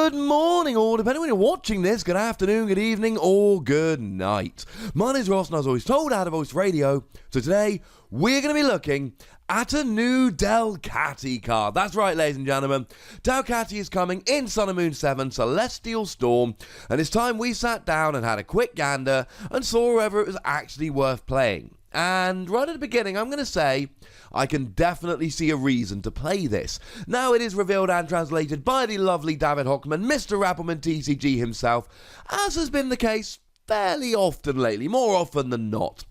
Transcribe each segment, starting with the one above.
Good morning, or depending when you're watching this, good afternoon, good evening, or good night. My name is Ross, and as always told, out of Voice Radio. So today, we're going to be looking at a new Delcatty card. That's right, ladies and gentlemen. Delcatty is coming in Sun and Moon 7 Celestial Storm, and it's time we sat down and had a quick gander and saw whether it was actually worth playing. And right at the beginning, I'm going to say I can definitely see a reason to play this. Now, it is revealed and translated by the lovely David Hochmann, Mr. RappelmannTCG himself, as has been the case fairly often lately, more often than not.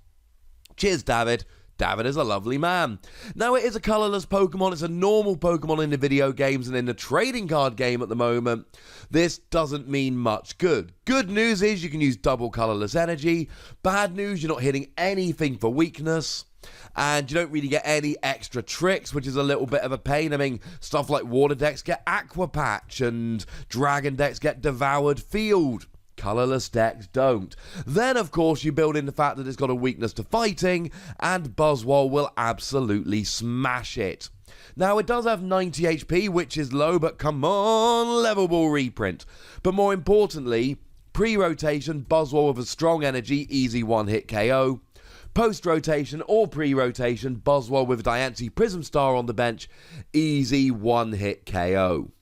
Cheers, David. David is a lovely man. Now, it is a colourless Pokemon. It's a normal Pokemon in the video games and in the trading card game at the moment. This doesn't mean much good. Good news is you can use double colourless energy. Bad news, you're not hitting anything for weakness. And you don't really get any extra tricks, which is a little bit of a pain. I mean, stuff like Water decks get Aqua Patch and Dragon decks get Devoured Field. Colourless decks don't. Then, of course, you build in the fact that it's got a weakness to fighting, and Buzzwole will absolutely smash it. Now, it does have 90 HP, which is low, but come on, Level Ball reprint. But more importantly, pre-rotation, Buzzwole with a strong energy, easy one-hit KO. Post-rotation or pre-rotation, Buzzwole with Diancie Prism Star on the bench, easy one-hit KO.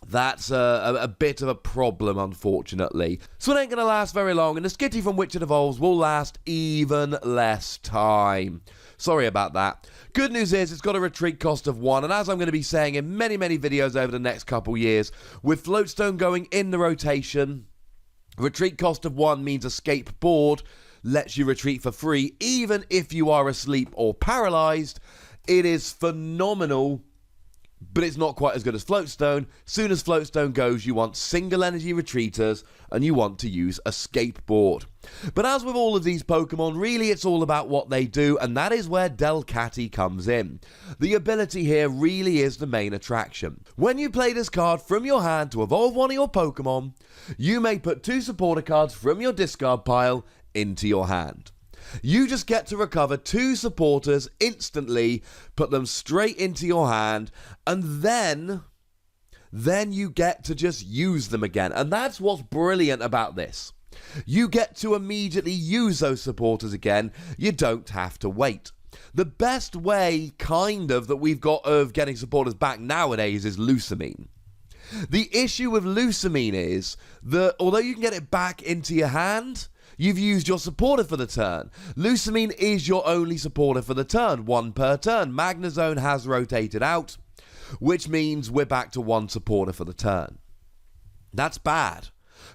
That's a bit of a problem, unfortunately. So it ain't going to last very long, and the Skitty from which it evolves will last even less time. Sorry about that. Good news is it's got a retreat cost of 1, and as I'm going to be saying in many, many videos over the next couple years, with Floatstone going in the rotation, retreat cost of 1 means Escape Board lets you retreat for free, even if you are asleep or paralyzed. It is phenomenal, but it's not quite as good as Floatstone. Soon as Floatstone goes, you want single energy retreaters, and you want to use Escape Board. But as with all of these Pokemon, really it's all about what they do, and that is where Delcatty comes in. The ability here really is the main attraction. When you play this card from your hand to evolve one of your Pokemon, you may put 2 supporter cards from your discard pile into your hand. You just get to recover 2 supporters instantly, put them straight into your hand, and then you get to just use them again. And that's what's brilliant about this. You get to immediately use those supporters again. You don't have to wait. The best way, kind of, that we've got of getting supporters back nowadays is Lusamine. The issue with Lusamine is that although you can get it back into your hand, you've used your supporter for the turn. Lusamine is your only supporter for the turn, 1 per turn. Magnezone has rotated out, which means we're back to 1 supporter for the turn. That's bad,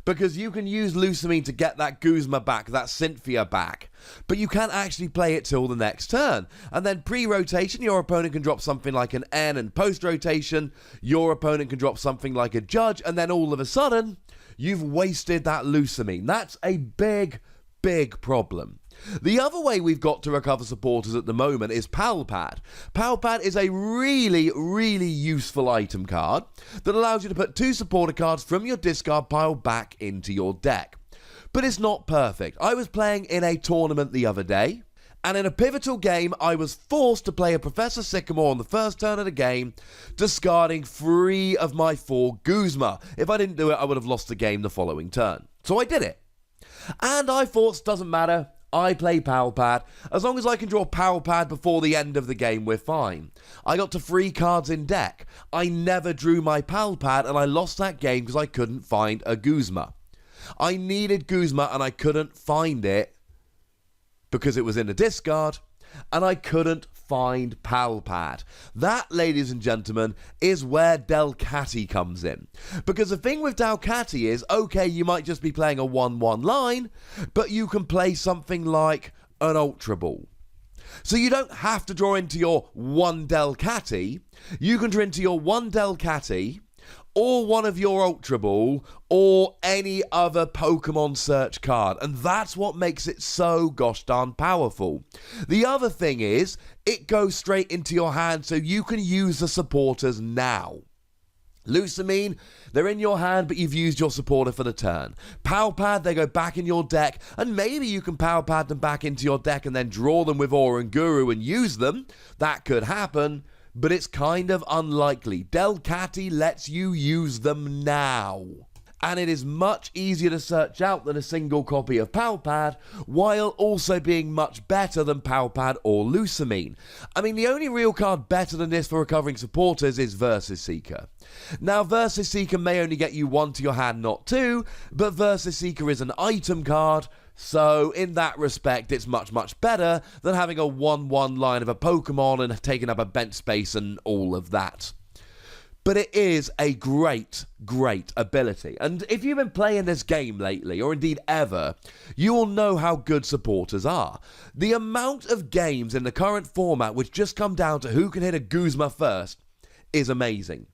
because you can use Lusamine to get that Guzma back, that Cynthia back, but you can't actually play it till the next turn. And then pre-rotation, your opponent can drop something like an N, and post-rotation, your opponent can drop something like a Judge, and then all of a sudden, you've wasted that Lusamine. That's a big, big problem. The other way we've got to recover supporters at the moment is Palpad. Palpad is a really, really useful item card that allows you to put 2 supporter cards from your discard pile back into your deck. But it's not perfect. I was playing in a tournament the other day, and in a pivotal game, I was forced to play a Professor Sycamore on the first turn of the game, discarding 3 of my 4 Guzma. If I didn't do it, I would have lost the game the following turn. So I did it. And I thought, doesn't matter, I play Palpad. As long as I can draw Palpad before the end of the game, we're fine. I got to 3 cards in deck. I never drew my Palpad, and I lost that game because I couldn't find a Guzma. I needed Guzma, and I couldn't find it because it was in the discard, and I couldn't find Palpad. That, ladies and gentlemen, is where Delcatty comes in. Because the thing with Delcatty is, okay, you might just be playing a 1-1 line, but you can play something like an Ultra Ball. So you don't have to draw into your 1 Delcatty. You can draw into your 1 Delcatty, or one of your Ultra Ball, or any other Pokemon search card. And that's what makes it so gosh darn powerful. The other thing is, it goes straight into your hand, so you can use the supporters now. Lusamine, they're in your hand, but you've used your supporter for the turn. Palpad, they go back in your deck, and maybe you can Palpad them back into your deck and then draw them with Oranguru and use them. That could happen. but it's kind of unlikely. Delcatty lets you use them now. And it is much easier to search out than a single copy of Palpad, while also being much better than Palpad or Lusamine. I mean, the only real card better than this for recovering supporters is Versus Seeker. Now, Versus Seeker may only get you 1 to your hand, not 2, but Versus Seeker is an item card, so in that respect, it's much, much better than having a 1/1 line of a Pokemon and taking up a bench space and all of that. But it is a great, great ability. And if you've been playing this game lately, or indeed ever, you will know how good supporters are. The amount of games in the current format which just come down to who can hit a Guzma first is amazing.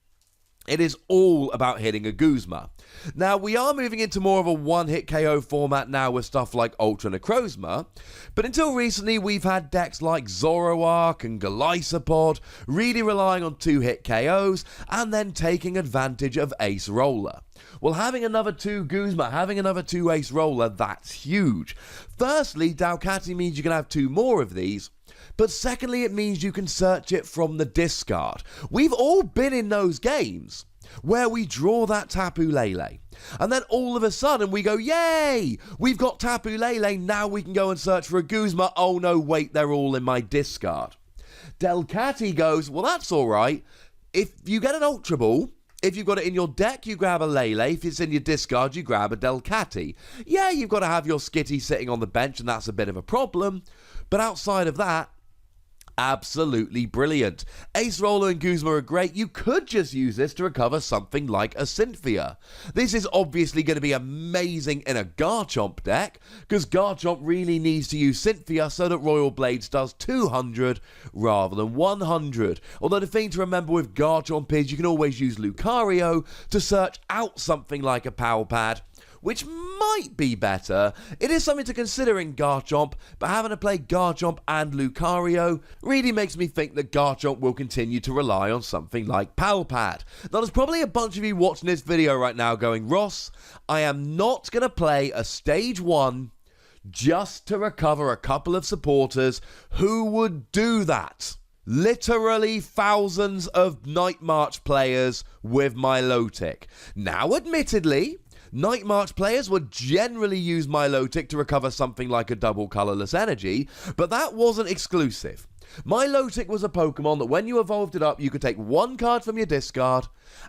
It is all about hitting a Guzma. Now, we are moving into more of a one-hit KO format now with stuff like Ultra Necrozma, but until recently we've had decks like Zoroark and Golisopod really relying on 2-hit KOs and then taking advantage of Ace Roller. Well, having another 2 Guzma, having another 2 Ace Roller, that's huge. Firstly, Delcatty means you can have 2 more of these, but secondly, it means you can search it from the discard. We've all been in those games where we draw that Tapu Lele, and then all of a sudden we go, yay, we've got Tapu Lele, now we can go and search for a Guzma. Oh no, wait, they're all in my discard. Delcatty goes, well, that's alright. If you get an Ultra Ball, if you've got it in your deck, you grab a Lele. If it's in your discard, you grab a Delcatty. Yeah, you've got to have your Skitty sitting on the bench, and that's a bit of a problem, but outside of that, absolutely brilliant. Ace Roller and Guzma are great. You could just use this to recover something like a Cynthia. This is obviously going to be amazing in a Garchomp deck, because Garchomp really needs to use Cynthia so that Royal Blades does 200 rather than 100. Although the thing to remember with Garchomp is you can always use Lucario to search out something like a Palpad, which might be better. It is something to consider in Garchomp, but having to play Garchomp and Lucario really makes me think that Garchomp will continue to rely on something like Palpad. Now, there's probably a bunch of you watching this video right now going, Ross, I am not going to play a Stage 1 just to recover a couple of supporters. Who would do that? Literally thousands of Night March players with Milotic. Now, admittedly, Night March players would generally use Milotic to recover something like a double colorless energy, but that wasn't exclusive. Milotic was a Pokemon that when you evolved it up, you could take 1 card from your discard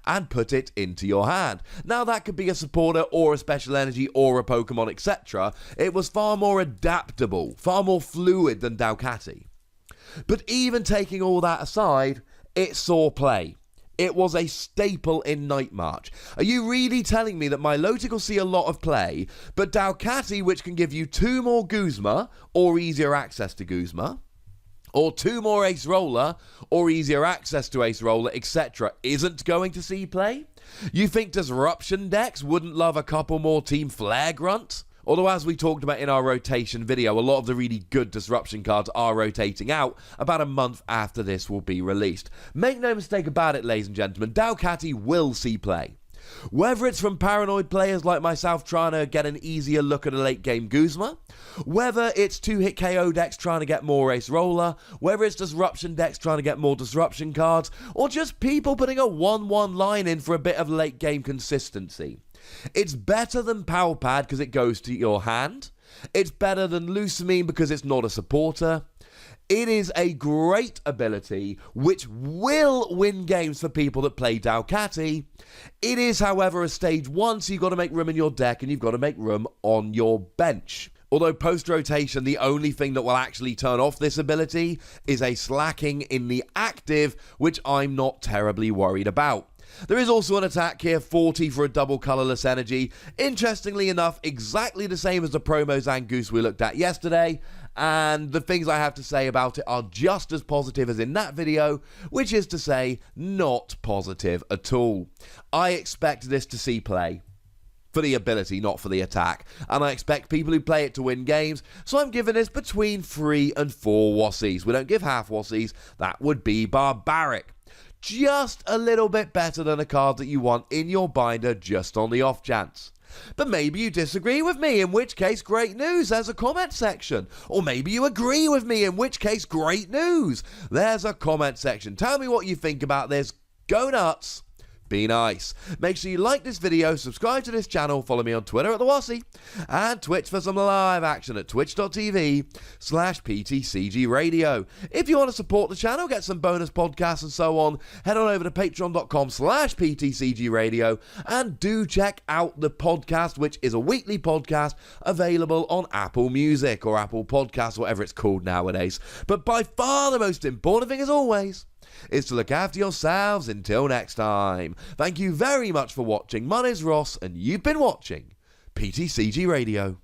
and put it into your hand. Now, that could be a supporter or a special energy or a Pokemon, etc. It was far more adaptable, far more fluid than Delcatty. But even taking all that aside, it saw play. It was a staple in Night March. Are you really telling me that Milotic will see a lot of play, but Delcatty, which can give you 2 more Guzma, or easier access to Guzma, or 2 more Ace Roller, or easier access to Ace Roller, etc., isn't going to see play? You think Disruption decks wouldn't love a couple more Team Flare Grunt? Although, as we talked about in our rotation video, a lot of the really good Disruption cards are rotating out about a month after this will be released. Make no mistake about it, ladies and gentlemen, Delcatty will see play. Whether it's from paranoid players like myself trying to get an easier look at a late game Guzma, whether it's 2-hit KO decks trying to get more Ace Roller, whether it's Disruption decks trying to get more Disruption cards, or just people putting a 1/1 line in for a bit of late game consistency. It's better than Palpad because it goes to your hand. It's better than Lusamine because it's not a supporter. It is a great ability which will win games for people that play Delcatty. It is, however, a Stage 1, so you've got to make room in your deck and you've got to make room on your bench. Although post-rotation, the only thing that will actually turn off this ability is a slacking in the active, which I'm not terribly worried about. There is also an attack here, 40 for a double colorless energy. Interestingly enough, exactly the same as the promo Zangoose we looked at yesterday, and the things I have to say about it are just as positive as in that video, which is to say, not positive at all. I expect this to see play. For the ability, not for the attack. And I expect people who play it to win games, so I'm giving this between 3 and 4 Wassies. We don't give half Wassies, that would be barbaric. Just a little bit better than a card that you want in your binder just on the off chance. But maybe you disagree with me, in which case, great news, there's a comment section. Or maybe you agree with me, in which case, great news, there's a comment section. Tell me what you think about this. Go nuts. Be nice. Make sure you like this video, subscribe to this channel, follow me on Twitter at the Wassy, and Twitch for some live action at twitch.tv/PTCGRadio. If you want to support the channel, get some bonus podcasts and so on, head on over to patreon.com/PTCGRadio, and do check out the podcast, which is a weekly podcast available on Apple Music or Apple Podcasts, whatever it's called nowadays. But by far the most important thing, as always, is to look after yourselves until next time. Thank you very much for watching. My name's Ross, and you've been watching PTCG Radio.